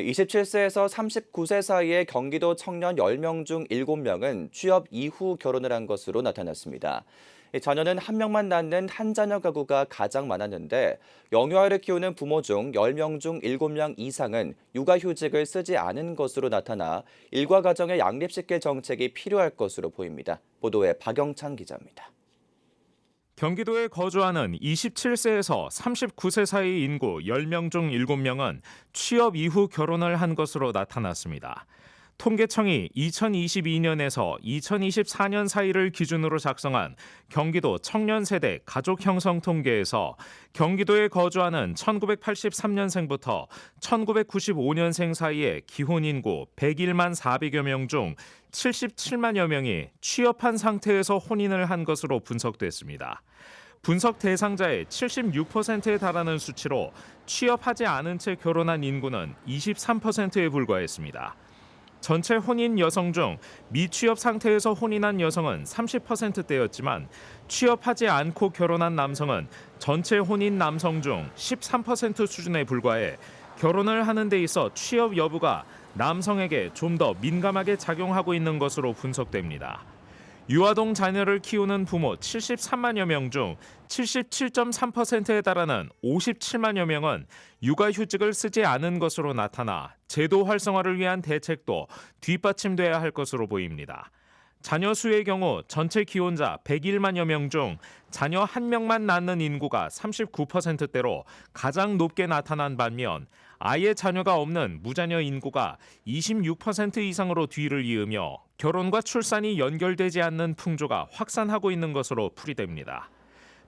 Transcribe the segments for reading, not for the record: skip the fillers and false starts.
27세에서 39세 사이의 경기도 청년 10명 중 7명은 취업 이후 결혼을 한 것으로 나타났습니다. 자녀는 한 명만 낳는 한 자녀 가구가 가장 많았는데 영유아를 키우는 부모 중 10명 중 7명 이상은 육아휴직을 쓰지 않은 것으로 나타나 일과 가정에 양립시킬 정책이 필요할 것으로 보입니다. 보도에 박영찬 기자입니다. 경기도에 거주하는 27세에서 39세 사이 인구 10명 중 7명은 취업 이후 결혼을 한 것으로 나타났습니다. 통계청이 2022년에서 2024년 사이를 기준으로 작성한 경기도 청년 세대 가족 형성 통계에서 경기도에 거주하는 1983년생부터 1995년생 사이의 기혼 인구 101만 400여 명 중 77만여 명이 취업한 상태에서 혼인을 한 것으로 분석됐습니다. 분석 대상자의 76%에 달하는 수치로 취업하지 않은 채 결혼한 인구는 23%에 불과했습니다. 전체 혼인 여성 중 미취업 상태에서 혼인한 여성은 30%대였지만 취업하지 않고 결혼한 남성은 전체 혼인 남성 중 13% 수준에 불과해 결혼을 하는 데 있어 취업 여부가 남성에게 좀 더 민감하게 작용하고 있는 것으로 분석됩니다. 유아동 자녀를 키우는 부모 73만여 명 중 77.3%에 달하는 57만여 명은 육아휴직을 쓰지 않은 것으로 나타나 제도 활성화를 위한 대책도 뒷받침돼야 할 것으로 보입니다. 자녀 수의 경우 전체 기혼자 101만여 명 중 자녀 한 명만 낳는 인구가 39%대로 가장 높게 나타난 반면 아예 자녀가 없는 무자녀 인구가 26% 이상으로 뒤를 이으며 결혼과 출산이 연결되지 않는 풍조가 확산하고 있는 것으로 풀이됩니다.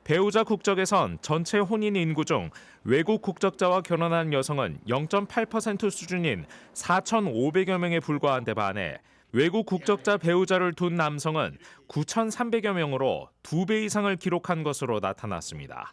배우자 국적에선 전체 혼인 인구 중 외국 국적자와 결혼한 여성은 0.8% 수준인 4,500여 명에 불과한 데 반해 외국 국적자 배우자를 둔 남성은 9,300여 명으로 2배 이상을 기록한 것으로 나타났습니다.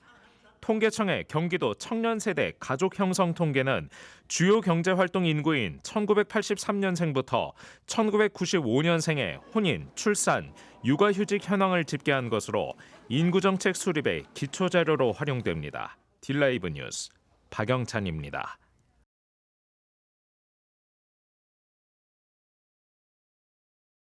통계청의 경기도 청년 세대 가족 형성 통계는 주요 경제활동 인구인 1983년생부터 1995년생의 혼인, 출산, 육아휴직 현황을 집계한 것으로 인구정책 수립의 기초자료로 활용됩니다. 딜라이브 뉴스 박영찬입니다.